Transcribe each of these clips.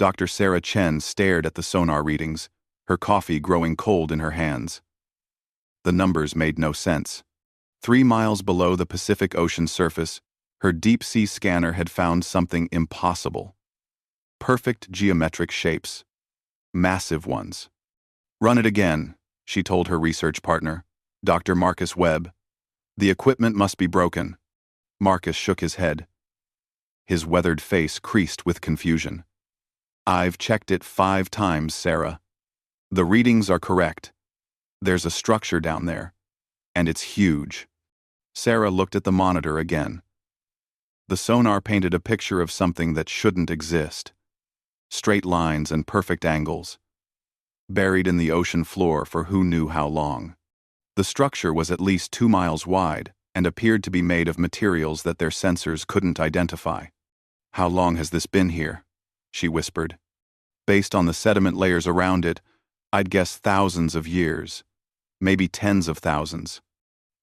Dr. Sarah Chen stared at the sonar readings, her coffee growing cold in her hands. The numbers made no sense. 3 miles below the Pacific Ocean surface, her deep-sea scanner had found something impossible. Perfect geometric shapes. Massive ones. "Run it again," she told her research partner, Dr. Marcus Webb. "The equipment must be broken." Marcus shook his head. His weathered face creased with confusion. "I've checked it 5 times, Sarah. The readings are correct. There's a structure down there, and it's huge." Sarah looked at the monitor again. The sonar painted a picture of something that shouldn't exist. Straight lines and perfect angles. Buried in the ocean floor for who knew how long. The structure was at least 2 miles wide and appeared to be made of materials that their sensors couldn't identify. "How long has this been here?" she whispered. "Based on the sediment layers around it, I'd guess thousands of years, maybe tens of thousands."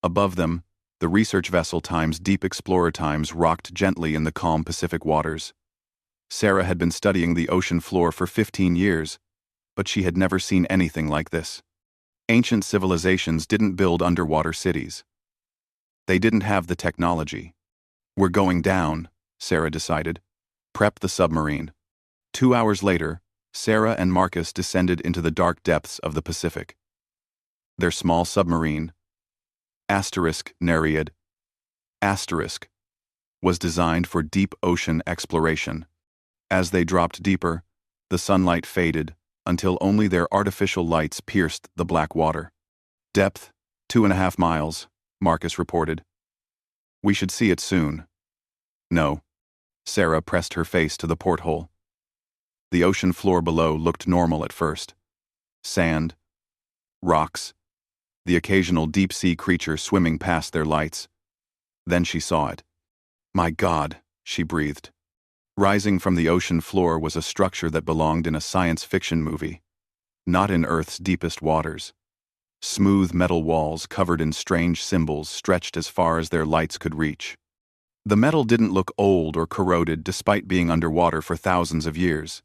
Above them, the research vessel times Deep Explorer times rocked gently in the calm Pacific waters. Sarah had been studying the ocean floor for 15 years, but she had never seen anything like this. Ancient civilizations didn't build underwater cities. They didn't have the technology. "We're going down," Sarah decided. "Prep the submarine." 2 hours later, Sarah and Marcus descended into the dark depths of the Pacific. Their small submarine, Nereid, was designed for deep ocean exploration. As they dropped deeper, the sunlight faded until only their artificial lights pierced the black water. "Depth, 2.5 miles, Marcus reported. "We should see it soon." "No." Sarah pressed her face to the porthole. The ocean floor below looked normal at first. Sand, rocks, the occasional deep-sea creature swimming past their lights. Then she saw it. "My God," she breathed. Rising from the ocean floor was a structure that belonged in a science fiction movie, not in Earth's deepest waters. Smooth metal walls covered in strange symbols stretched as far as their lights could reach. The metal didn't look old or corroded despite being underwater for thousands of years.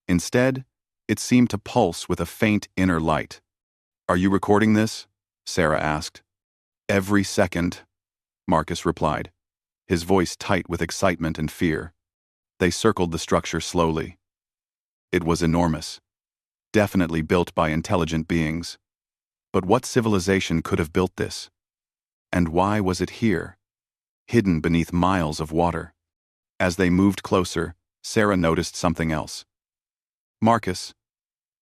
Instead, it seemed to pulse with a faint inner light. "Are you recording this?" Sarah asked. "Every second," Marcus replied, his voice tight with excitement and fear. They circled the structure slowly. It was enormous. Definitely built by intelligent beings. But what civilization could have built this? And why was it here, hidden beneath miles of water? As they moved closer, Sarah noticed something else. "Marcus,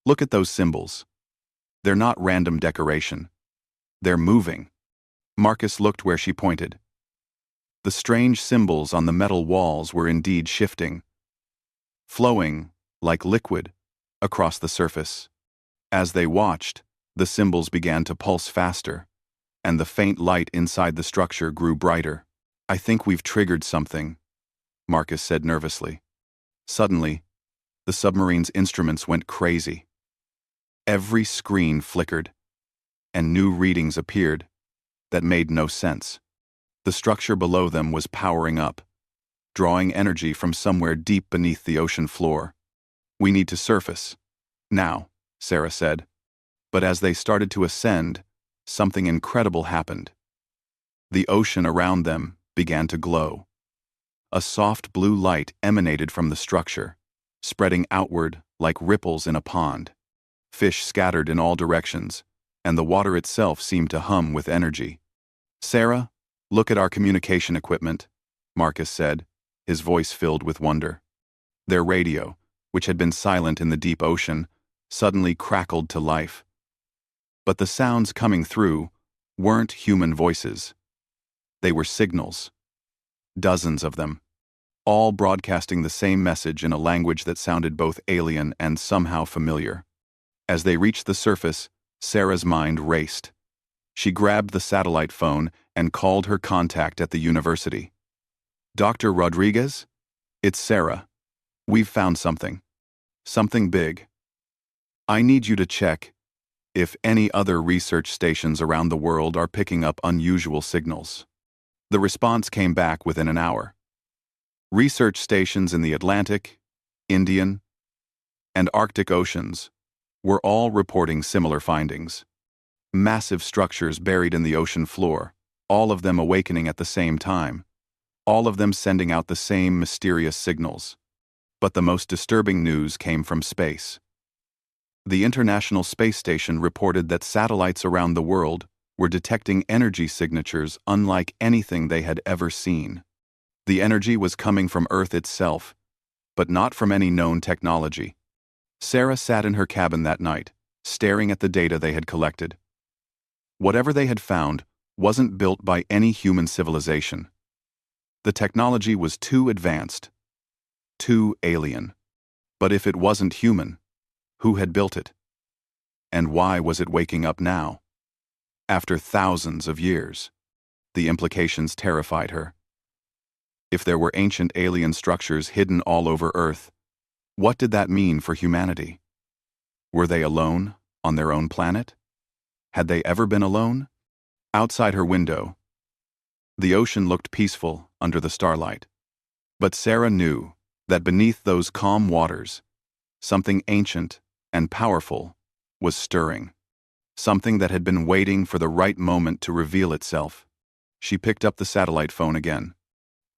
look at those symbols. They're not random decoration. They're moving." Marcus looked where she pointed. The strange symbols on the metal walls were indeed shifting, flowing, like liquid, across the surface. As they watched, the symbols began to pulse faster, and the faint light inside the structure grew brighter. "I think we've triggered something," Marcus said nervously. Suddenly, the submarine's instruments went crazy. Every screen flickered, and new readings appeared that made no sense. The structure below them was powering up, drawing energy from somewhere deep beneath the ocean floor. "We need to surface. Now," Sarah said. But as they started to ascend, something incredible happened. The ocean around them began to glow. A soft blue light emanated from the structure, spreading outward like ripples in a pond. Fish scattered in all directions, and the water itself seemed to hum with energy. "Sarah, look at our communication equipment," Marcus said, his voice filled with wonder. Their radio, which had been silent in the deep ocean, suddenly crackled to life. But the sounds coming through weren't human voices. They were signals. Dozens of them, all broadcasting the same message in a language that sounded both alien and somehow familiar. As they reached the surface, Sarah's mind raced. She grabbed the satellite phone and called her contact at the university. "Dr. Rodriguez? It's Sarah. We've found something. Something big. I need you to check if any other research stations around the world are picking up unusual signals." The response came back within an hour. Research stations in the Atlantic, Indian, and Arctic oceans were all reporting similar findings. Massive structures buried in the ocean floor, all of them awakening at the same time, all of them sending out the same mysterious signals. But the most disturbing news came from space. The International Space Station reported that satellites around the world were detecting energy signatures unlike anything they had ever seen. The energy was coming from Earth itself, but not from any known technology. Sarah sat in her cabin that night, staring at the data they had collected. Whatever they had found wasn't built by any human civilization. The technology was too advanced, too alien. But if it wasn't human, who had built it? And why was it waking up now? After thousands of years, the implications terrified her. If there were ancient alien structures hidden all over Earth, what did that mean for humanity? Were they alone on their own planet? Had they ever been alone? Outside her window, the ocean looked peaceful under the starlight. But Sarah knew that beneath those calm waters, something ancient and powerful was stirring. Something that had been waiting for the right moment to reveal itself. She picked up the satellite phone again.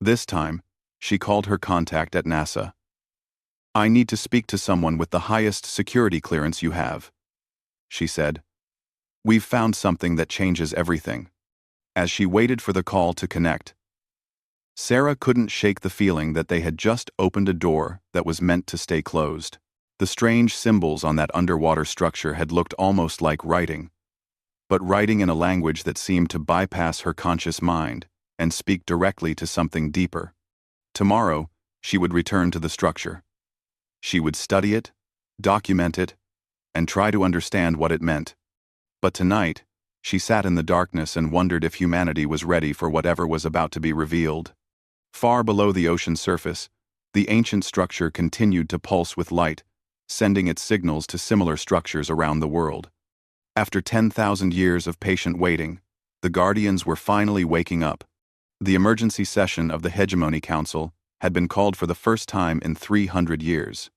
This time, she called her contact at NASA. "I need to speak to someone with the highest security clearance you have," she said. "We've found something that changes everything." As she waited for the call to connect, Sarah couldn't shake the feeling that they had just opened a door that was meant to stay closed. The strange symbols on that underwater structure had looked almost like writing, but writing in a language that seemed to bypass her conscious mind and speak directly to something deeper. Tomorrow, she would return to the structure. She would study it, document it, and try to understand what it meant. But tonight, she sat in the darkness and wondered if humanity was ready for whatever was about to be revealed. Far below the ocean surface, the ancient structure continued to pulse with light, sending its signals to similar structures around the world. After 10,000 years of patient waiting, the Guardians were finally waking up. The emergency session of the Hegemony Council had been called for the first time in 300 years.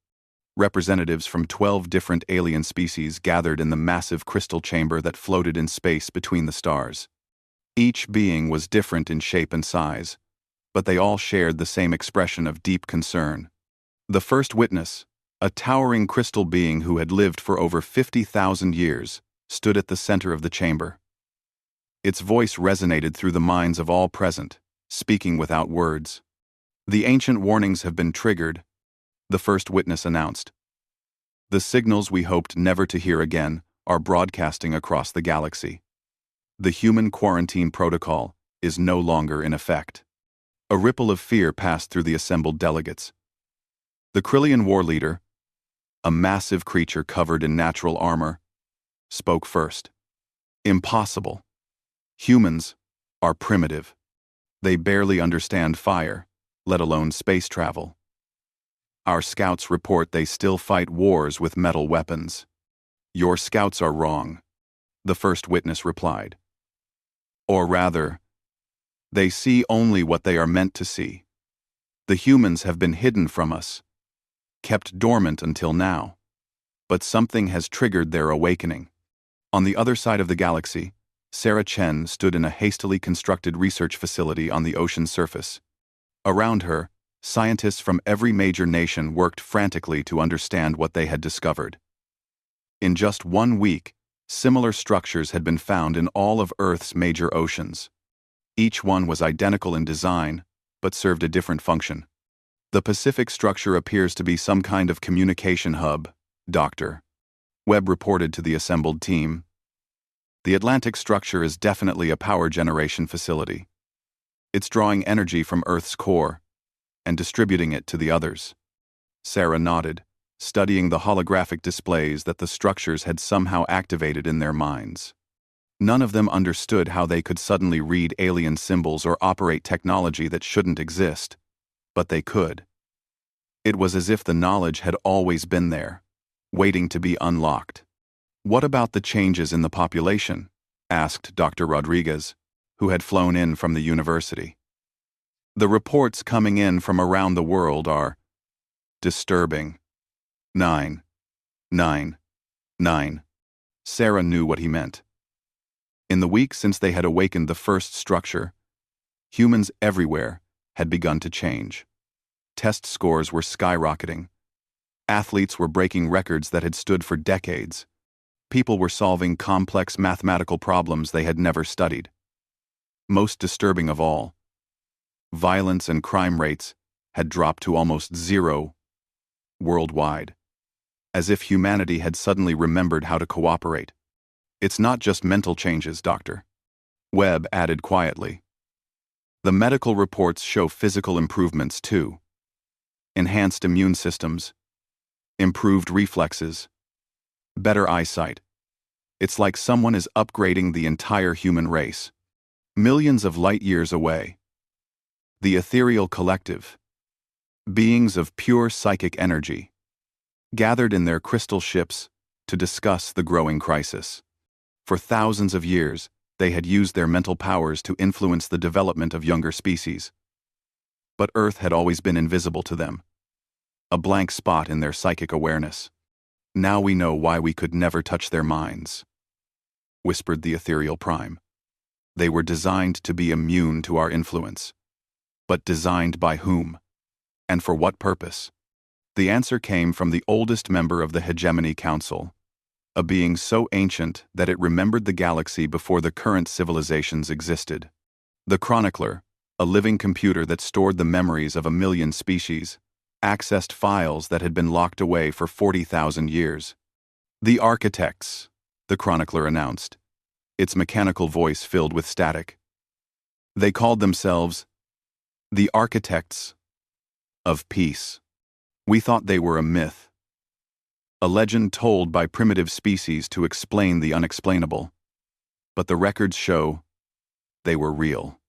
Representatives from 12 different alien species gathered in the massive crystal chamber that floated in space between the stars. Each being was different in shape and size, but they all shared the same expression of deep concern. The first witness, a towering crystal being who had lived for over 50,000 years, stood at the center of the chamber. Its voice resonated through the minds of all present, speaking without words. "The ancient warnings have been triggered," the first witness announced. "The signals we hoped never to hear again are broadcasting across the galaxy. The human quarantine protocol is no longer in effect." A ripple of fear passed through the assembled delegates. The Krillian war leader, a massive creature covered in natural armor, spoke first. "Impossible. Humans are primitive. They barely understand fire, let alone space travel. Our scouts report they still fight wars with metal weapons." "Your scouts are wrong," the first witness replied. "Or rather, they see only what they are meant to see. The humans have been hidden from us, kept dormant until now, but something has triggered their awakening." On the other side of the galaxy, Sarah Chen stood in a hastily constructed research facility on the ocean surface. Around her, scientists from every major nation worked frantically to understand what they had discovered. In just 1 week, similar structures had been found in all of Earth's major oceans. Each one was identical in design, but served a different function. "The Pacific structure appears to be some kind of communication hub," Dr. Webb reported to the assembled team. "The Atlantic structure is definitely a power generation facility. It's drawing energy from Earth's core and distributing it to the others." Sarah nodded, studying the holographic displays that the structures had somehow activated in their minds. None of them understood how they could suddenly read alien symbols or operate technology that shouldn't exist, but they could. It was as if the knowledge had always been there, waiting to be unlocked. "What about the changes in the population?" asked Dr. Rodriguez, who had flown in from the university. "The reports coming in from around the world are disturbing." 9. 9. 9. Sarah knew what he meant. In the week since they had awakened the first structure, humans everywhere had begun to change. Test scores were skyrocketing. Athletes were breaking records that had stood for decades. People were solving complex mathematical problems they had never studied. Most disturbing of all, violence and crime rates had dropped to almost zero worldwide, as if humanity had suddenly remembered how to cooperate. It's not just mental changes, Dr. Webb added quietly. The medical reports show physical improvements too. Enhanced immune systems, improved reflexes, better eyesight. It's like someone is upgrading the entire human race, millions of light years away. The ethereal collective, beings of pure psychic energy, gathered in their crystal ships to discuss the growing crisis. For thousands of years, they had used their mental powers to influence the development of younger species. But Earth had always been invisible to them, a blank spot in their psychic awareness. Now we know why we could never touch their minds, whispered the ethereal prime. They were designed to be immune to our influence. But designed by whom? And for what purpose? The answer came from the oldest member of the Hegemony Council, a being so ancient that it remembered the galaxy before the current civilizations existed. The Chronicler, a living computer that stored the memories of 1 million species, accessed files that had been locked away for 40,000 years. The Architects, the Chronicler announced, its mechanical voice filled with static. They called themselves the Architects of Peace. We thought they were a myth, a legend told by primitive species to explain the unexplainable. But the records show they were real.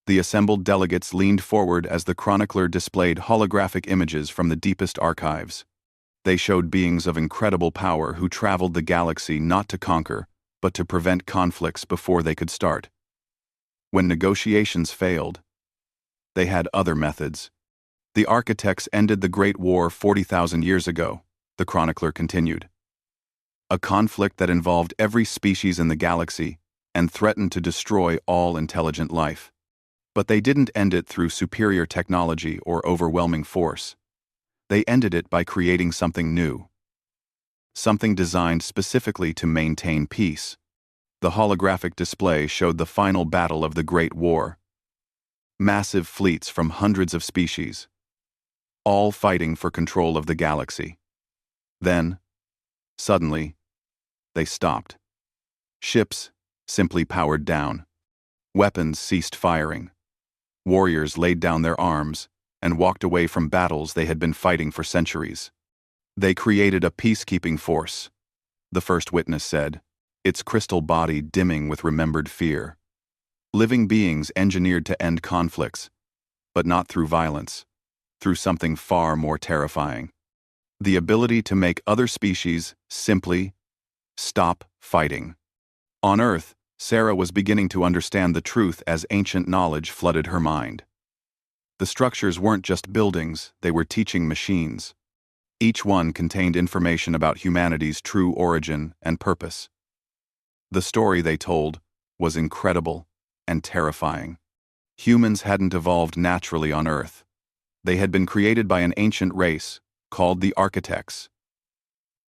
The assembled delegates leaned forward as the chronicler displayed holographic images from the deepest archives. They showed beings of incredible power who traveled the galaxy not to conquer, but to prevent conflicts before they could start. When negotiations failed, they had other methods. The architects ended the Great War 40,000 years ago, the chronicler continued. A conflict that involved every species in the galaxy and threatened to destroy all intelligent life. But they didn't end it through superior technology or overwhelming force. They ended it by creating something new. Something designed specifically to maintain peace. The holographic display showed the final battle of the Great War. Massive fleets from hundreds of species, all fighting for control of the galaxy. Then, suddenly, they stopped. Ships simply powered down. Weapons ceased firing. Warriors laid down their arms and walked away from battles they had been fighting for centuries. They created a peacekeeping force, the first witness said, its crystal body dimming with remembered fear. Living beings engineered to end conflicts, but not through violence, through something far more terrifying. The ability to make other species simply stop fighting. On Earth, Sarah was beginning to understand the truth as ancient knowledge flooded her mind. The structures weren't just buildings, they were teaching machines. Each one contained information about humanity's true origin and purpose. The story they told was incredible and terrifying. Humans hadn't evolved naturally on Earth. They had been created by an ancient race called the Architects.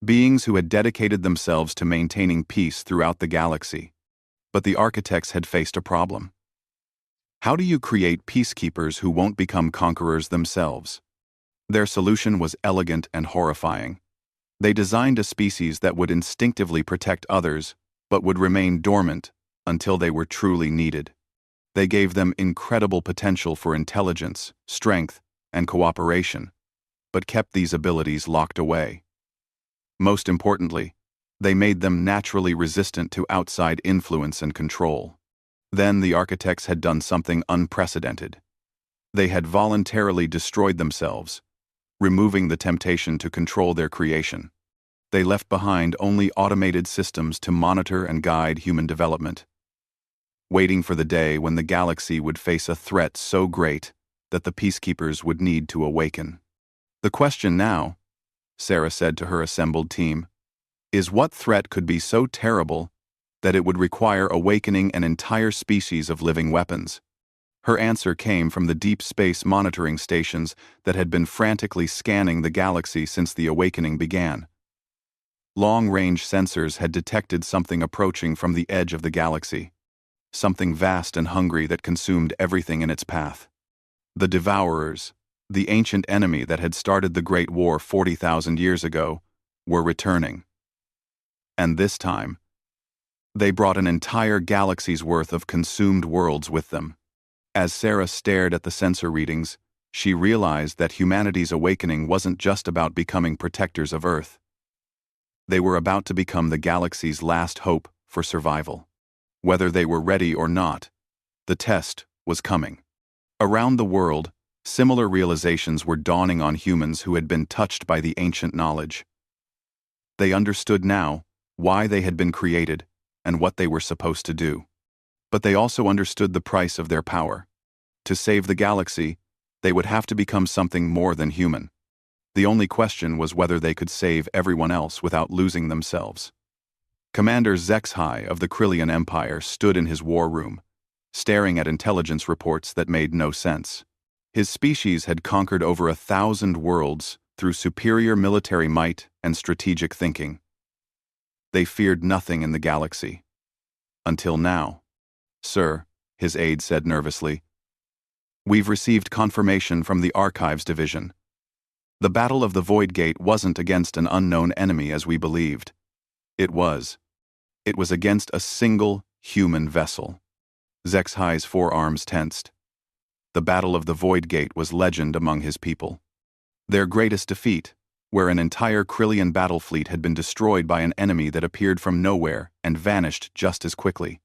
Beings who had dedicated themselves to maintaining peace throughout the galaxy. But the Architects had faced a problem. How do you create peacekeepers who won't become conquerors themselves? Their solution was elegant and horrifying. They designed a species that would instinctively protect others, but would remain dormant until they were truly needed. They gave them incredible potential for intelligence, strength, and cooperation, but kept these abilities locked away. Most importantly, they made them naturally resistant to outside influence and control. Then the Architects had done something unprecedented. They had voluntarily destroyed themselves, removing the temptation to control their creation. They left behind only automated systems to monitor and guide human development, waiting for the day when the galaxy would face a threat so great that the peacekeepers would need to awaken. The question now, Sarah said to her assembled team, is what threat could be so terrible that it would require awakening an entire species of living weapons? Her answer came from the deep space monitoring stations that had been frantically scanning the galaxy since the awakening began. Long-range sensors had detected something approaching from the edge of the galaxy, something vast and hungry that consumed everything in its path. The Devourers, the ancient enemy that had started the Great War 40,000 years ago, were returning. And this time, they brought an entire galaxy's worth of consumed worlds with them. As Sarah stared at the sensor readings, she realized that humanity's awakening wasn't just about becoming protectors of Earth. They were about to become the galaxy's last hope for survival. Whether they were ready or not, the test was coming. Around the world, similar realizations were dawning on humans who had been touched by the ancient knowledge. They understood now why they had been created and what they were supposed to do. But they also understood the price of their power. To save the galaxy, they would have to become something more than human. The only question was whether they could save everyone else without losing themselves. Commander Zexhai of the Krillian Empire stood in his war room, staring at intelligence reports that made no sense. His species had conquered over 1,000 worlds through superior military might and strategic thinking. They feared nothing in the galaxy. Until now. "Sir," his aide said nervously, "we've received confirmation from the Archives Division. The Battle of the Void Gate wasn't against an unknown enemy as we believed. It was against a single human vessel." Zexhai's forearms tensed. The Battle of the Void Gate was legend among his people. Their greatest defeat, where an entire Krillian battle fleet had been destroyed by an enemy that appeared from nowhere and vanished just as quickly.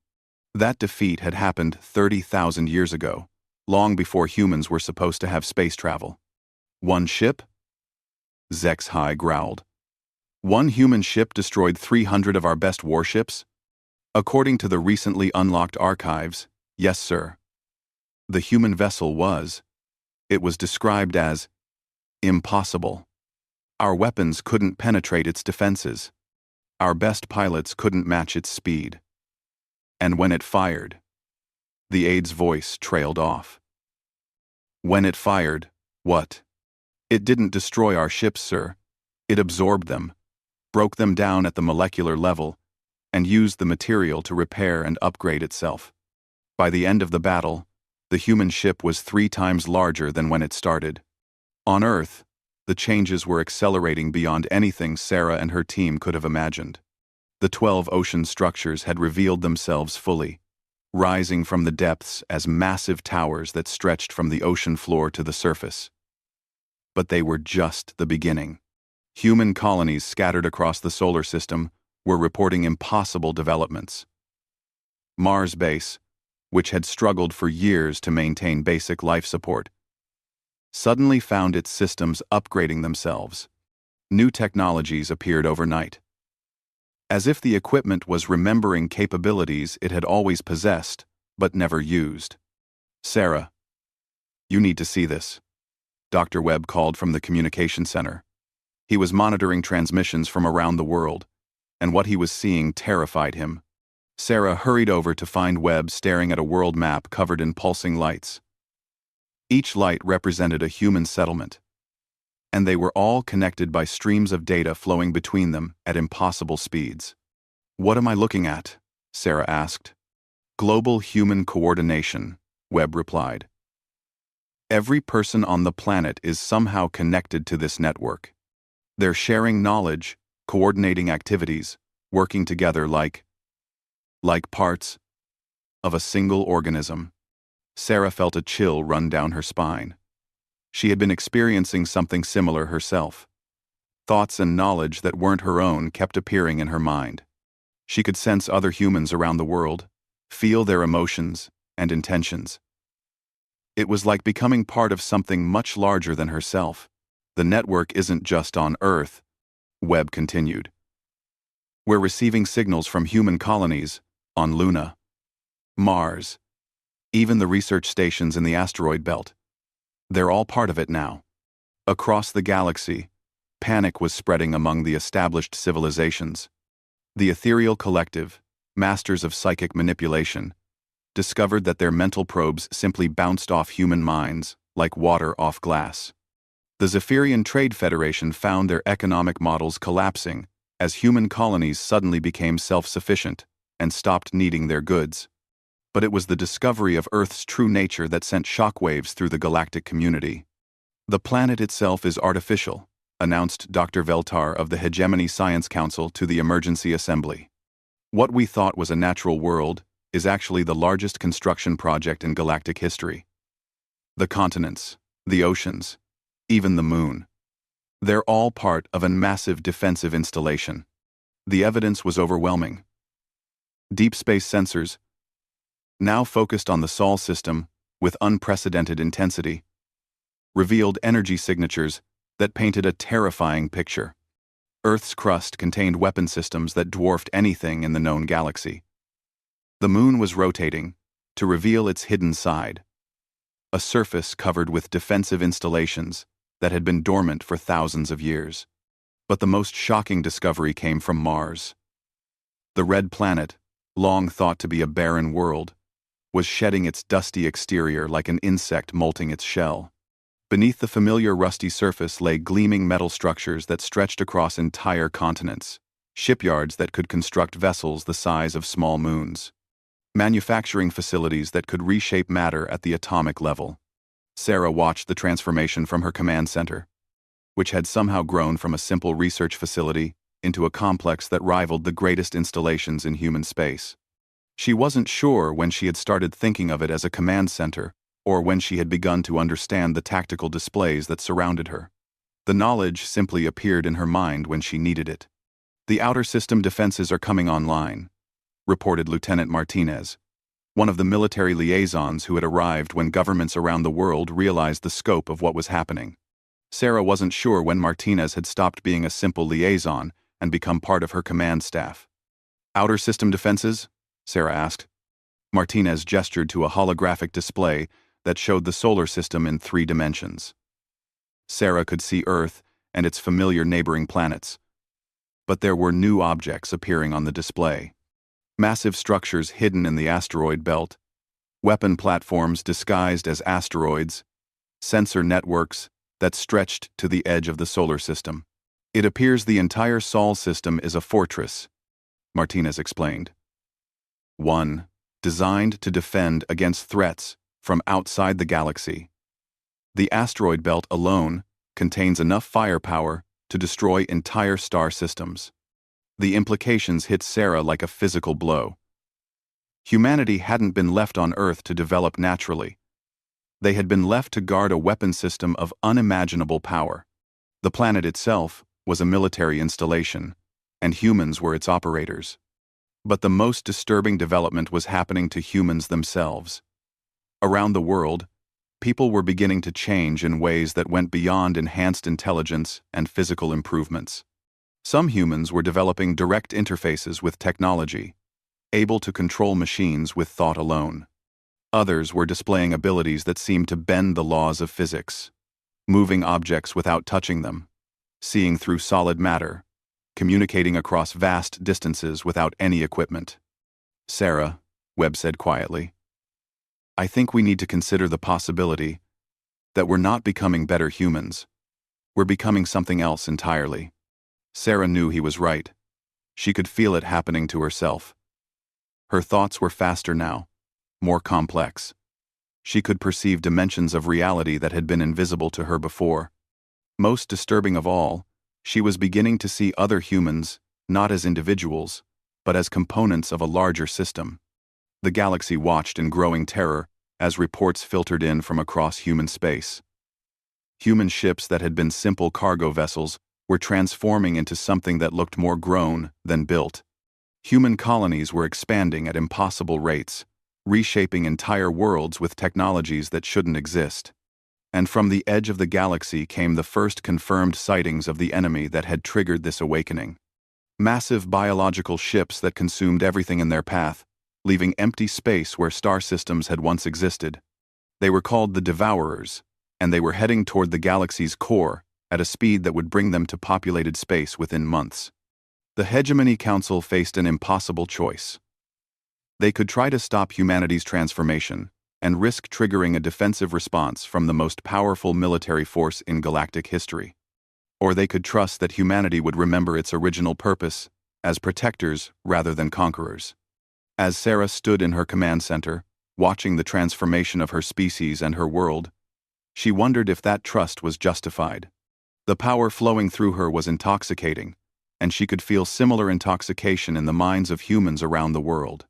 That defeat had happened 30,000 years ago, long before humans were supposed to have space travel. "One ship?" Zexhai growled. "One human ship destroyed 300 of our best warships?" "According to the recently unlocked archives, yes, sir. The human vessel was. It was described as impossible. Our weapons couldn't penetrate its defenses. Our best pilots couldn't match its speed. And when it fired..." The aide's voice trailed off. "When it fired, what? It didn't destroy our ships, sir. It absorbed them, broke them down at the molecular level, and used the material to repair and upgrade itself. By the end of the battle, the human ship was 3 times larger than when it started. On Earth, the changes were accelerating beyond anything Sarah and her team could have imagined. The 12 ocean structures had revealed themselves fully, rising from the depths as massive towers that stretched from the ocean floor to the surface. But they were just the beginning. Human colonies scattered across the solar system were reporting impossible developments. Mars base, which had struggled for years to maintain basic life support, suddenly found its systems upgrading themselves. New technologies appeared overnight. As if the equipment was remembering capabilities it had always possessed, but never used. "Sarah, you need to see this," Dr. Webb called from the communication center. He was monitoring transmissions from around the world, and what he was seeing terrified him. Sarah hurried over to find Webb staring at a world map covered in pulsing lights. Each light represented a human settlement, and they were all connected by streams of data flowing between them at impossible speeds. "What am I looking at?" Sarah asked. "Global human coordination," Webb replied. "Every person on the planet is somehow connected to this network. They're sharing knowledge, coordinating activities, working together like parts of a single organism." Sarah felt a chill run down her spine. She had been experiencing something similar herself. Thoughts and knowledge that weren't her own kept appearing in her mind. She could sense other humans around the world, feel their emotions and intentions. It was like becoming part of something much larger than herself. "The network isn't just on Earth," Webb continued. "We're receiving signals from human colonies on Luna, Mars, even the research stations in the asteroid belt. They're all part of it now." Across the galaxy, panic was spreading among the established civilizations. The ethereal collective, masters of psychic manipulation, discovered that their mental probes simply bounced off human minds, like water off glass. The Zephyrian Trade Federation found their economic models collapsing as human colonies suddenly became self-sufficient and stopped needing their goods. But it was the discovery of Earth's true nature that sent shockwaves through the galactic community. The planet itself is artificial, announced Dr. Veltar of the Hegemony Science Council to the Emergency Assembly. What we thought was a natural world is actually the largest construction project in galactic history. The continents, the oceans, even the moon. They're all part of a massive defensive installation. The evidence was overwhelming. Deep space sensors, now focused on the Sol system with unprecedented intensity, revealed energy signatures that painted a terrifying picture. Earth's crust contained weapon systems that dwarfed anything in the known galaxy. The moon was rotating to reveal its hidden side, a surface covered with defensive installations that had been dormant for thousands of years. But the most shocking discovery came from Mars. The red planet, long thought to be a barren world, was shedding its dusty exterior like an insect molting its shell. Beneath the familiar rusty surface lay gleaming metal structures that stretched across entire continents, shipyards that could construct vessels the size of small moons, manufacturing facilities that could reshape matter at the atomic level. Sarah watched the transformation from her command center, which had somehow grown from a simple research facility into a complex that rivaled the greatest installations in human space. She wasn't sure when she had started thinking of it as a command center or when she had begun to understand the tactical displays that surrounded her. The knowledge simply appeared in her mind when she needed it. The outer system defenses are coming online, reported Lieutenant Martinez, one of the military liaisons who had arrived when governments around the world realized the scope of what was happening. Sarah wasn't sure when Martinez had stopped being a simple liaison and become part of her command staff. Outer system defenses? Sarah asked. Martinez gestured to a holographic display that showed the solar system in 3 dimensions. Sarah could see Earth and its familiar neighboring planets. But there were new objects appearing on the display. Massive structures hidden in the asteroid belt, weapon platforms disguised as asteroids, sensor networks that stretched to the edge of the solar system. It appears the entire Sol system is a fortress, Martinez explained. One designed to defend against threats from outside the galaxy. The asteroid belt alone contains enough firepower to destroy entire star systems. The implications hit Sarah like a physical blow. Humanity hadn't been left on Earth to develop naturally. They had been left to guard a weapon system of unimaginable power. The planet itself was a military installation, and humans were its operators. But the most disturbing development was happening to humans themselves. Around the world, people were beginning to change in ways that went beyond enhanced intelligence and physical improvements. Some humans were developing direct interfaces with technology, able to control machines with thought alone. Others were displaying abilities that seemed to bend the laws of physics, moving objects without touching them, seeing through solid matter, communicating across vast distances without any equipment. Sarah, Webb said quietly, I think we need to consider the possibility that we're not becoming better humans. We're becoming something else entirely. Sarah knew he was right. She could feel it happening to herself. Her thoughts were faster now, more complex. She could perceive dimensions of reality that had been invisible to her before. Most disturbing of all, she was beginning to see other humans not as individuals, but as components of a larger system. The galaxy watched in growing terror as reports filtered in from across human space. Human ships that had been simple cargo vessels were transforming into something that looked more grown than built. Human colonies were expanding at impossible rates, reshaping entire worlds with technologies that shouldn't exist. And from the edge of the galaxy came the first confirmed sightings of the enemy that had triggered this awakening. Massive biological ships that consumed everything in their path, leaving empty space where star systems had once existed. They were called the Devourers, and they were heading toward the galaxy's core at a speed that would bring them to populated space within months. The Hegemony Council faced an impossible choice. They could try to stop humanity's transformation and risk triggering a defensive response from the most powerful military force in galactic history. Or they could trust that humanity would remember its original purpose as protectors rather than conquerors. As Sarah stood in her command center, watching the transformation of her species and her world, she wondered if that trust was justified. The power flowing through her was intoxicating, and she could feel similar intoxication in the minds of humans around the world.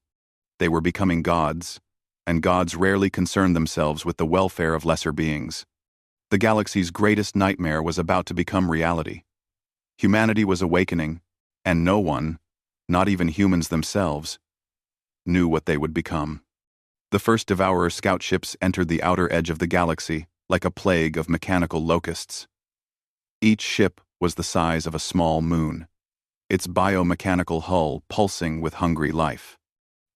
They were becoming gods, and gods rarely concerned themselves with the welfare of lesser beings. The galaxy's greatest nightmare was about to become reality. Humanity was awakening, and no one, not even humans themselves, knew what they would become. The first Devourer scout ships entered the outer edge of the galaxy like a plague of mechanical locusts. Each ship was the size of a small moon, its biomechanical hull pulsing with hungry life.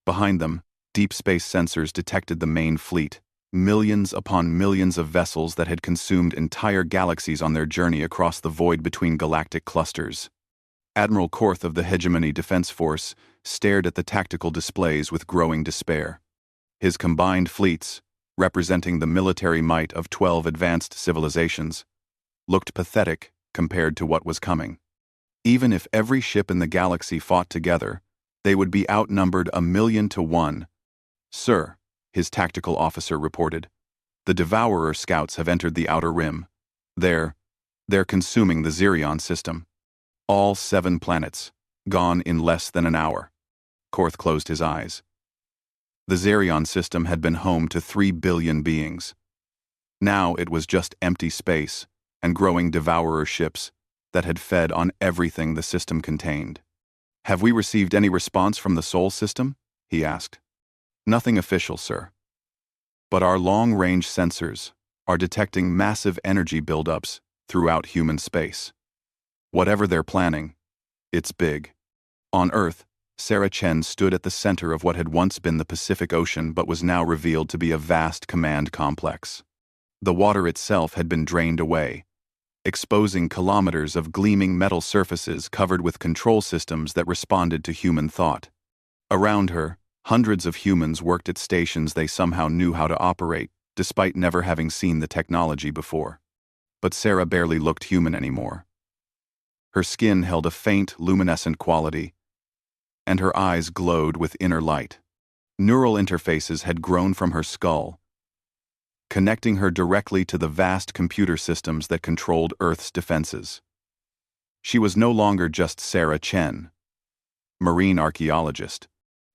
Behind them, deep space sensors detected the main fleet, millions upon millions of vessels that had consumed entire galaxies on their journey across the void between galactic clusters. Admiral Korth of the Hegemony Defense Force stared at the tactical displays with growing despair. His combined fleets, representing the military might of 12 advanced civilizations, looked pathetic compared to what was coming. Even if every ship in the galaxy fought together, they would be outnumbered 1,000,000 to 1. "Sir," his tactical officer reported, "the Devourer scouts have entered the outer rim. They're consuming the Zerion system. All 7 planets, gone in less than an hour." Korth closed his eyes. The Zerion system had been home to 3 billion beings. Now it was just empty space and growing Devourer ships that had fed on everything the system contained. "Have we received any response from the Sol system?" he asked. "Nothing official, sir. But our long-range sensors are detecting massive energy buildups throughout human space. Whatever they're planning, it's big." On Earth, Sarah Chen stood at the center of what had once been the Pacific Ocean but was now revealed to be a vast command complex. The water itself had been drained away, exposing kilometers of gleaming metal surfaces covered with control systems that responded to human thought. Around her, hundreds of humans worked at stations they somehow knew how to operate, despite never having seen the technology before. But Sarah barely looked human anymore. Her skin held a faint, luminescent quality, and her eyes glowed with inner light. Neural interfaces had grown from her skull, connecting her directly to the vast computer systems that controlled Earth's defenses. She was no longer just Sarah Chen, marine archaeologist.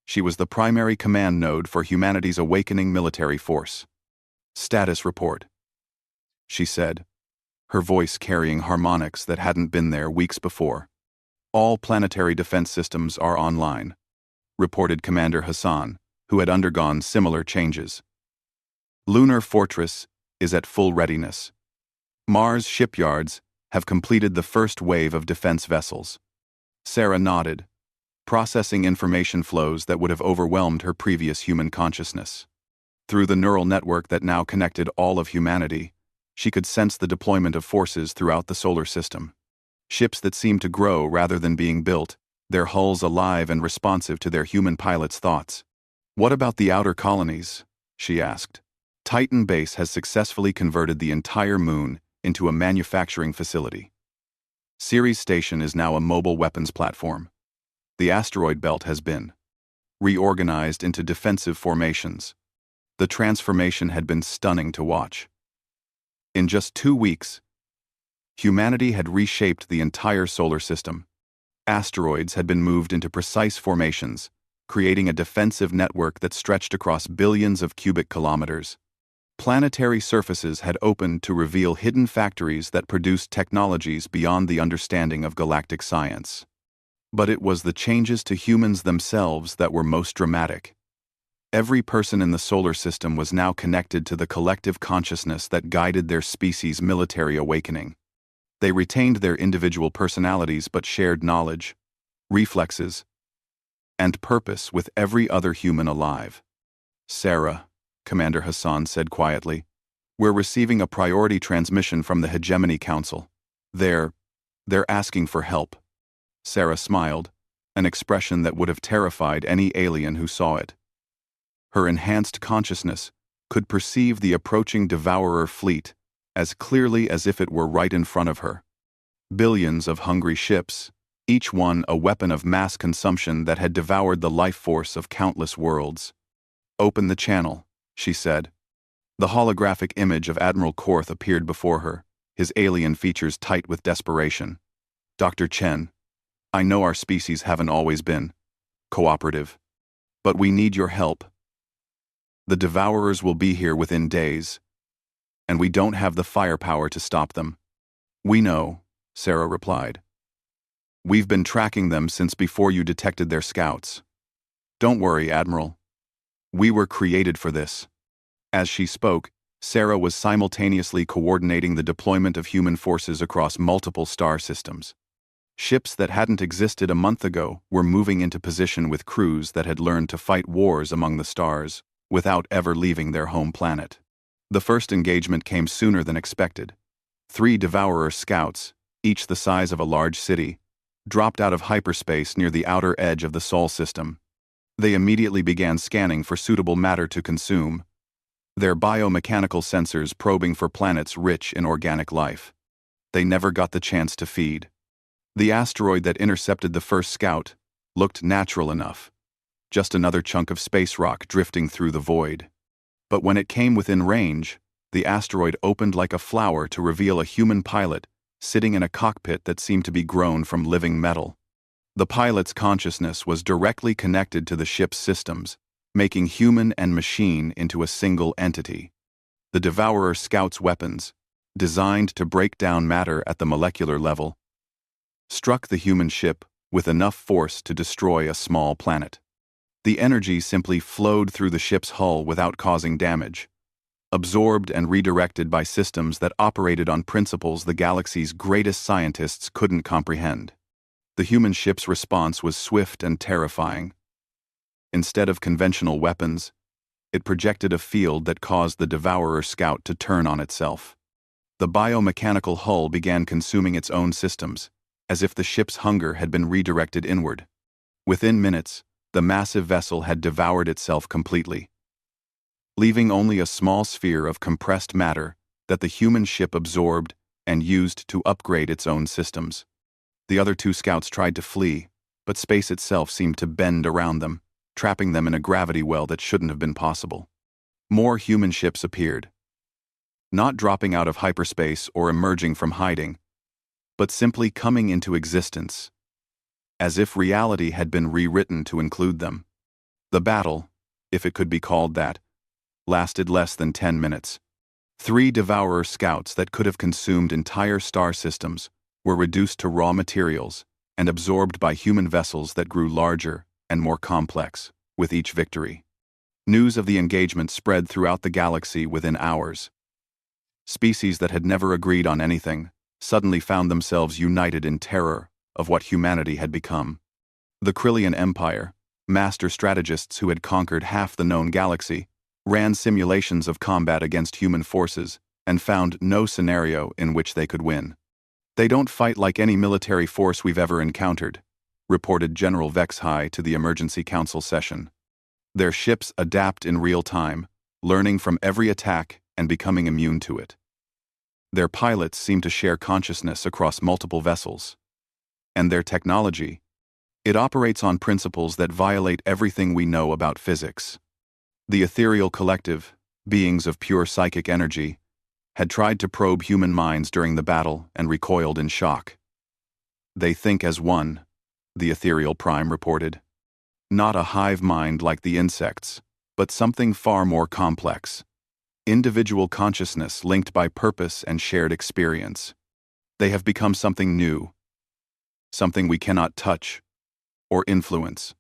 She was the primary command node for humanity's awakening military force. "Status report," she said, her voice carrying harmonics that hadn't been there weeks before. "All planetary defense systems are online," reported Commander Hassan, who had undergone similar changes. "Lunar Fortress is at full readiness. Mars shipyards have completed the first wave of defense vessels." Sarah nodded, processing information flows that would have overwhelmed her previous human consciousness. Through the neural network that now connected all of humanity, she could sense the deployment of forces throughout the solar system. Ships that seemed to grow rather than being built, their hulls alive and responsive to their human pilots' thoughts. "What about the outer colonies?" she asked. "Titan Base has successfully converted the entire moon into a manufacturing facility. Ceres Station is now a mobile weapons platform. The asteroid belt has been reorganized into defensive formations. The transformation had been stunning to watch. In just 2 weeks, humanity had reshaped the entire solar system. Asteroids had been moved into precise formations, creating a defensive network that stretched across billions of cubic kilometers. Planetary surfaces had opened to reveal hidden factories that produced technologies beyond the understanding of galactic science. But it was the changes to humans themselves that were most dramatic. Every person in the solar system was now connected to the collective consciousness that guided their species' military awakening. They retained their individual personalities but shared knowledge, reflexes, and purpose with every other human alive. "Sarah," Commander Hassan said quietly, "we're receiving a priority transmission from the Hegemony Council. They're asking for help." Sarah smiled, an expression that would have terrified any alien who saw it. Her enhanced consciousness could perceive the approaching devourer fleet as clearly as if it were right in front of her. Billions of hungry ships, each one a weapon of mass consumption that had devoured the life force of countless worlds. "Open the channel," she said. The holographic image of Admiral Korth appeared before her, his alien features tight with desperation. "Dr. Chen, I know our species haven't always been cooperative, but we need your help. The devourers will be here within days, and we don't have the firepower to stop them." "We know," Sarah replied. "We've been tracking them since before you detected their scouts. Don't worry, Admiral. We were created for this." As she spoke, Sarah was simultaneously coordinating the deployment of human forces across multiple star systems. Ships that hadn't existed a month ago were moving into position with crews that had learned to fight wars among the stars without ever leaving their home planet. The first engagement came sooner than expected. 3 Devourer scouts, each the size of a large city, dropped out of hyperspace near the outer edge of the Sol system. They immediately began scanning for suitable matter to consume, their biomechanical sensors probing for planets rich in organic life. They never got the chance to feed. The asteroid that intercepted the first scout looked natural enough, just another chunk of space rock drifting through the void. But when it came within range, the asteroid opened like a flower to reveal a human pilot sitting in a cockpit that seemed to be grown from living metal. The pilot's consciousness was directly connected to the ship's systems, making human and machine into a single entity. The Devourer scout's weapons, designed to break down matter at the molecular level, struck the human ship with enough force to destroy a small planet. The energy simply flowed through the ship's hull without causing damage, absorbed and redirected by systems that operated on principles the galaxy's greatest scientists couldn't comprehend. The human ship's response was swift and terrifying. Instead of conventional weapons, it projected a field that caused the Devourer scout to turn on itself. The biomechanical hull began consuming its own systems, as if the ship's hunger had been redirected inward. Within minutes, the massive vessel had devoured itself completely, leaving only a small sphere of compressed matter that the human ship absorbed and used to upgrade its own systems. The other 2 scouts tried to flee, but space itself seemed to bend around them, trapping them in a gravity well that shouldn't have been possible. More human ships appeared, not dropping out of hyperspace or emerging from hiding, but simply coming into existence, as if reality had been rewritten to include them. The battle, if it could be called that, lasted less than 10 minutes. 3 Devourer scouts that could have consumed entire star systems were reduced to raw materials and absorbed by human vessels that grew larger and more complex with each victory. News of the engagement spread throughout the galaxy within hours. Species that had never agreed on anything suddenly found themselves united in terror of what humanity had become. The Krillian Empire, master strategists who had conquered half the known galaxy, ran simulations of combat against human forces and found no scenario in which they could win. "They don't fight like any military force we've ever encountered," reported General Vexhai to the Emergency Council session. "Their ships adapt in real time, learning from every attack and becoming immune to it. Their pilots seem to share consciousness across multiple vessels. And their technology, it operates on principles that violate everything we know about physics." The ethereal collective, beings of pure psychic energy, had tried to probe human minds during the battle and recoiled in shock. "They think as one," the ethereal prime reported. "Not a hive mind like the insects, but something far more complex. Individual consciousness linked by purpose and shared experience. They have become something new, something we cannot touch or influence."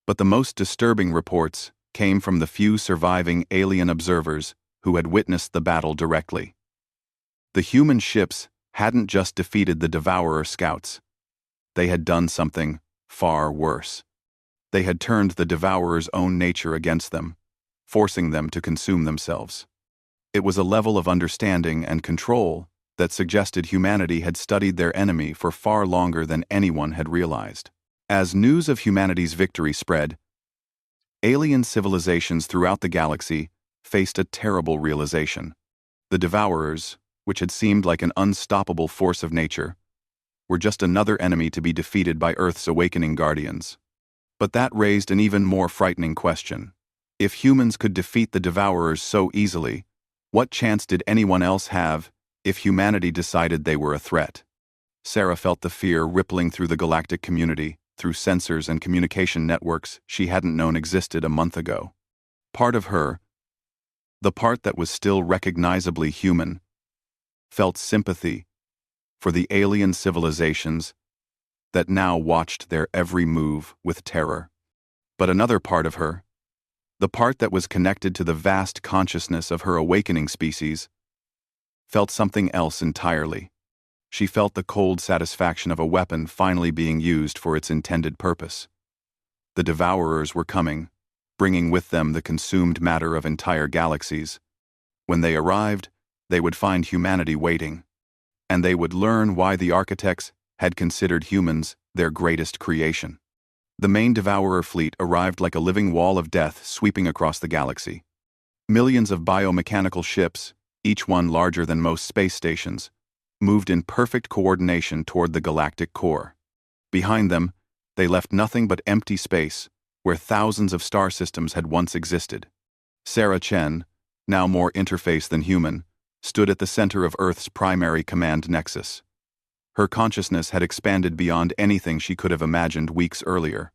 But the most disturbing reports came from the few surviving alien observers who had witnessed the battle directly. The human ships hadn't just defeated the Devourer scouts. They had done something far worse. They had turned the Devourer's own nature against them, forcing them to consume themselves. It was a level of understanding and control that suggested humanity had studied their enemy for far longer than anyone had realized. As news of humanity's victory spread, alien civilizations throughout the galaxy faced a terrible realization. The Devourers, which had seemed like an unstoppable force of nature, were just another enemy to be defeated by Earth's awakening guardians. But that raised an even more frightening question. If humans could defeat the Devourers so easily, what chance did anyone else have if humanity decided they were a threat? Sarah felt the fear rippling through the galactic community, through sensors and communication networks she hadn't known existed a month ago. Part of her, the part that was still recognizably human, felt sympathy for the alien civilizations that now watched their every move with terror. But another part of her, the part that was connected to the vast consciousness of her awakening species, felt something else entirely. She felt the cold satisfaction of a weapon finally being used for its intended purpose. The Devourers were coming, bringing with them the consumed matter of entire galaxies. When they arrived, they would find humanity waiting, and they would learn why the architects had considered humans their greatest creation. The main Devourer fleet arrived like a living wall of death sweeping across the galaxy. Millions of biomechanical ships, each one larger than most space stations, moved in perfect coordination toward the galactic core. Behind them, they left nothing but empty space, where thousands of star systems had once existed. Sarah Chen, now more interface than human, stood at the center of Earth's primary command nexus. Her consciousness had expanded beyond anything she could have imagined weeks earlier.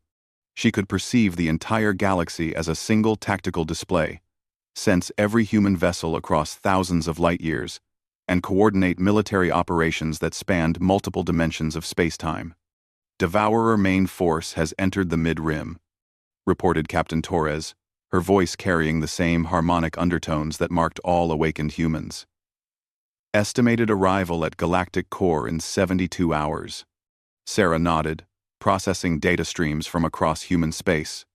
She could perceive the entire galaxy as a single tactical display, sense every human vessel across thousands of light years, and coordinate military operations that spanned multiple dimensions of spacetime. Devourer main force has entered the mid-rim, reported Captain Torres, her voice carrying the same harmonic undertones that marked all awakened humans. Estimated arrival at galactic core in 72 hours. Sarah nodded, processing data streams from across human space.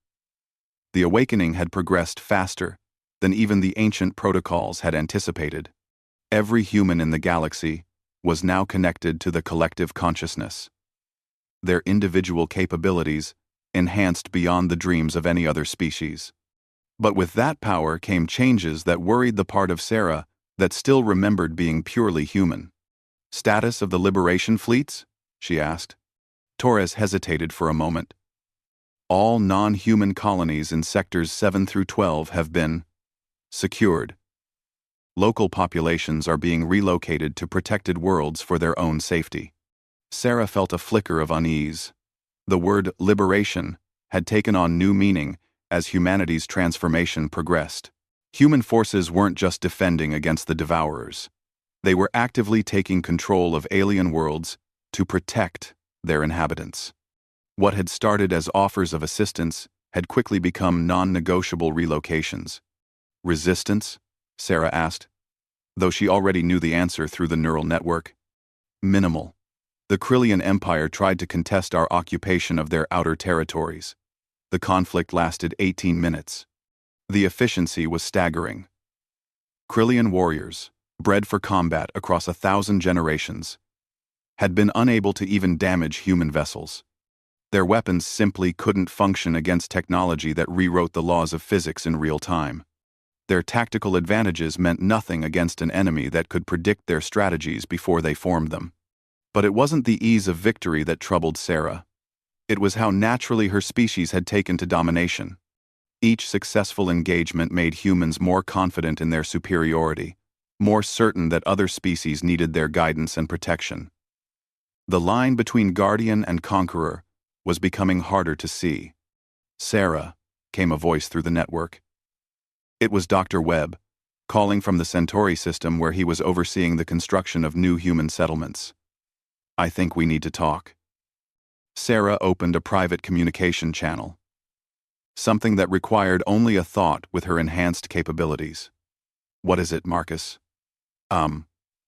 The awakening had progressed faster than even the ancient protocols had anticipated. Every human in the galaxy was now connected to the collective consciousness. Their individual capabilities enhanced beyond the dreams of any other species. But with that power came changes that worried the part of Sarah that still remembered being purely human. Status of the liberation fleets? She asked. Torres hesitated for a moment. All non-human colonies in sectors 7 through 12 have been secured. Local populations are being relocated to protected worlds for their own safety. Sarah felt a flicker of unease. The word liberation had taken on new meaning as humanity's transformation progressed. Human forces weren't just defending against the Devourers. They were actively taking control of alien worlds to protect their inhabitants. What had started as offers of assistance had quickly become non-negotiable relocations. Resistance? Sarah asked, though she already knew the answer through the neural network. Minimal. The Krillian Empire tried to contest our occupation of their outer territories. The conflict lasted 18 minutes. The efficiency was staggering. Krillian warriors, bred for combat across 1,000 generations, had been unable to even damage human vessels. Their weapons simply couldn't function against technology that rewrote the laws of physics in real time. Their tactical advantages meant nothing against an enemy that could predict their strategies before they formed them. But it wasn't the ease of victory that troubled Sarah. It was how naturally her species had taken to domination. Each successful engagement made humans more confident in their superiority, more certain that other species needed their guidance and protection. The line between guardian and conqueror was becoming harder to see. Sarah, came a voice through the network. It was Dr. Webb, calling from the Centauri system where he was overseeing the construction of new human settlements. I think we need to talk. Sarah opened a private communication channel. Something that required only a thought with her enhanced capabilities. What is it, Marcus?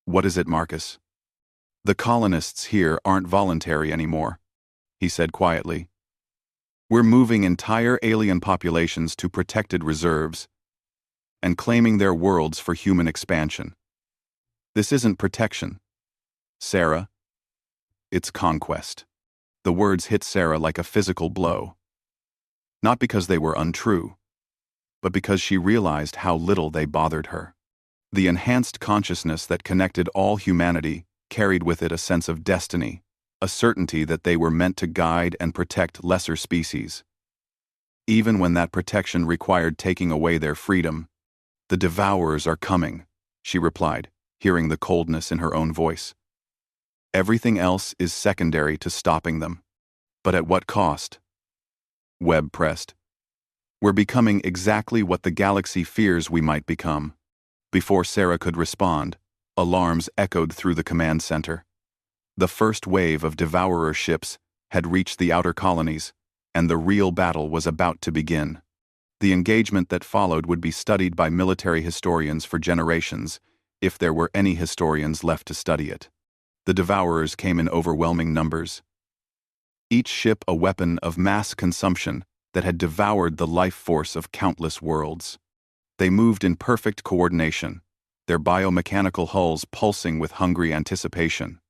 What is it, Marcus? The colonists here aren't voluntary anymore, he said quietly. We're moving entire alien populations to protected reserves and claiming their worlds for human expansion. This isn't protection, Sarah, it's conquest. The words hit Sarah like a physical blow. Not because they were untrue, but because she realized how little they bothered her. The enhanced consciousness that connected all humanity carried with it a sense of destiny, a certainty that they were meant to guide and protect lesser species. Even when that protection required taking away their freedom. "The devourers are coming," she replied, hearing the coldness in her own voice. "Everything else is secondary to stopping them." "But at what cost?" Webb pressed. "We're becoming exactly what the galaxy fears we might become." Before Sarah could respond, alarms echoed through the command center. The first wave of devourer ships had reached the outer colonies, and the real battle was about to begin. The engagement that followed would be studied by military historians for generations, if there were any historians left to study it. The devourers came in overwhelming numbers. Each ship a weapon of mass consumption that had devoured the life force of countless worlds. They moved in perfect coordination, their biomechanical hulls pulsing with hungry anticipation.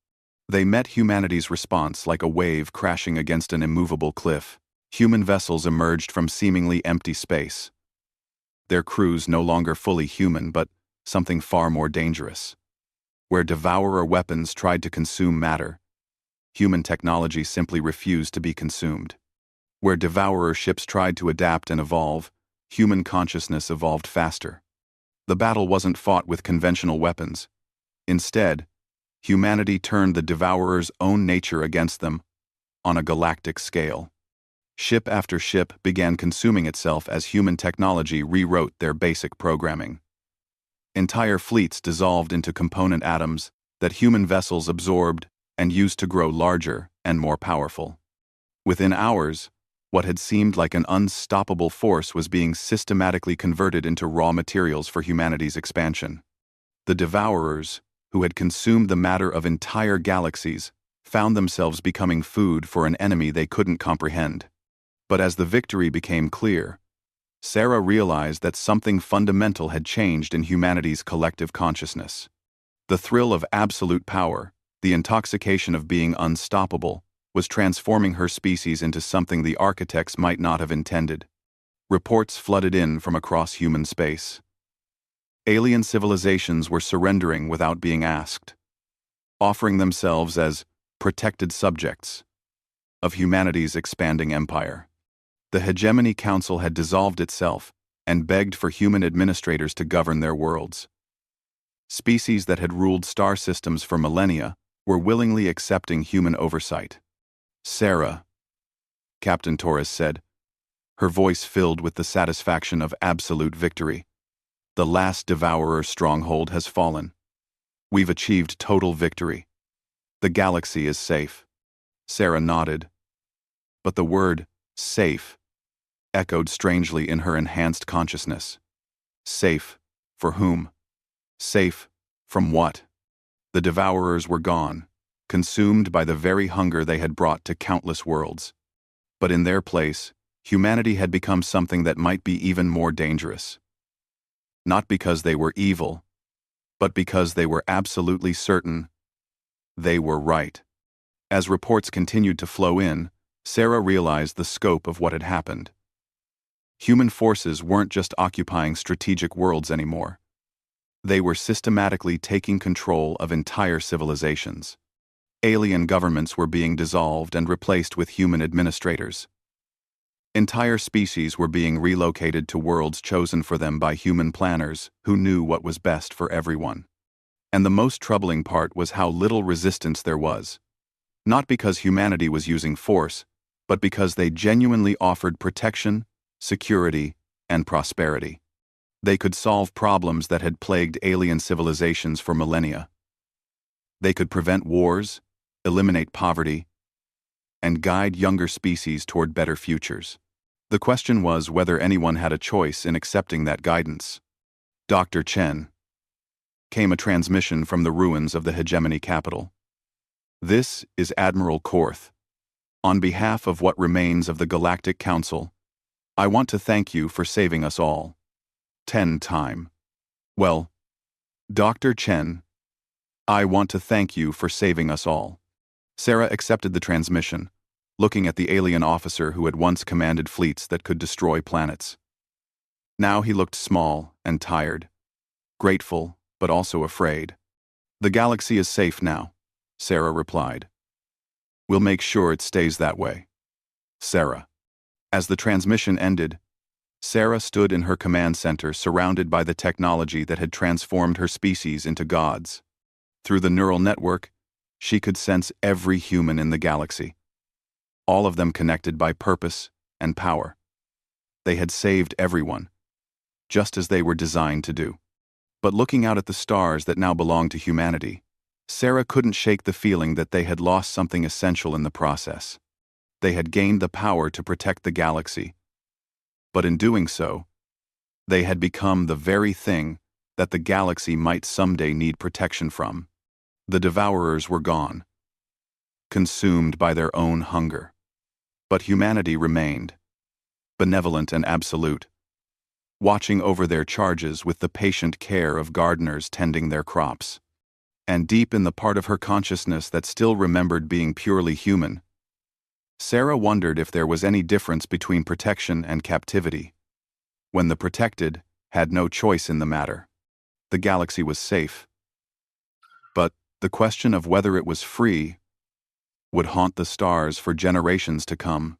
They met humanity's response like a wave crashing against an immovable cliff. Human vessels emerged from seemingly empty space. Their crews no longer fully human, but something far more dangerous. Where devourer weapons tried to consume matter, human technology simply refused to be consumed. Where devourer ships tried to adapt and evolve, human consciousness evolved faster. The battle wasn't fought with conventional weapons. Instead, humanity turned the devourer's own nature against them on a galactic scale. Ship after ship began consuming itself as human technology rewrote their basic programming. Entire fleets dissolved into component atoms that human vessels absorbed and used to grow larger and more powerful. Within hours, what had seemed like an unstoppable force was being systematically converted into raw materials for humanity's expansion. The devourers, who had consumed the matter of entire galaxies, found themselves becoming food for an enemy they couldn't comprehend. But as the victory became clear, Sarah realized that something fundamental had changed in humanity's collective consciousness. The thrill of absolute power, the intoxication of being unstoppable, was transforming her species into something the architects might not have intended. Reports flooded in from across human space. Alien civilizations were surrendering without being asked, offering themselves as protected subjects of humanity's expanding empire. The Hegemony Council had dissolved itself and begged for human administrators to govern their worlds. Species that had ruled star systems for millennia were willingly accepting human oversight. "Sarah," Captain Torres said, her voice filled with the satisfaction of absolute victory. "The last devourer stronghold has fallen. We've achieved total victory. The galaxy is safe." Sarah nodded. But the word, safe, echoed strangely in her enhanced consciousness. Safe, for whom? Safe, from what? The devourers were gone, consumed by the very hunger they had brought to countless worlds. But in their place, humanity had become something that might be even more dangerous. Not because they were evil, but because they were absolutely certain they were right. As reports continued to flow in, Sarah realized the scope of what had happened. Human forces weren't just occupying strategic worlds anymore. They were systematically taking control of entire civilizations. Alien governments were being dissolved and replaced with human administrators. Entire species were being relocated to worlds chosen for them by human planners who knew what was best for everyone. And the most troubling part was how little resistance there was. Not because humanity was using force, but because they genuinely offered protection, security, and prosperity. They could solve problems that had plagued alien civilizations for millennia. They could prevent wars, eliminate poverty, and guide younger species toward better futures. The question was whether anyone had a choice in accepting that guidance. "Dr. Chen," came a transmission from the ruins of the Hegemony capital. "This is Admiral Korth. On behalf of what remains of the Galactic Council, I want to thank you for saving us all. 10 time. Well, Dr. Chen, I want to thank you for saving us all. Sarah accepted the transmission, looking at the alien officer who had once commanded fleets that could destroy planets. Now he looked small and tired, grateful, but also afraid. The galaxy is safe now, Sarah replied. We'll make sure it stays that way. Sarah. As the transmission ended, Sarah stood in her command center surrounded by the technology that had transformed her species into gods. Through the neural network, she could sense every human in the galaxy, all of them connected by purpose and power. They had saved everyone, just as they were designed to do. But looking out at the stars that now belonged to humanity, Sarah couldn't shake the feeling that they had lost something essential in the process. They had gained the power to protect the galaxy, but in doing so, they had become the very thing that the galaxy might someday need protection from. The devourers were gone, consumed by their own hunger. But humanity remained, benevolent and absolute, watching over their charges with the patient care of gardeners tending their crops. And deep in the part of her consciousness that still remembered being purely human, Sarah wondered if there was any difference between protection and captivity. When the protected had no choice in the matter, the galaxy was safe. But the question of whether it was free would haunt the stars for generations to come.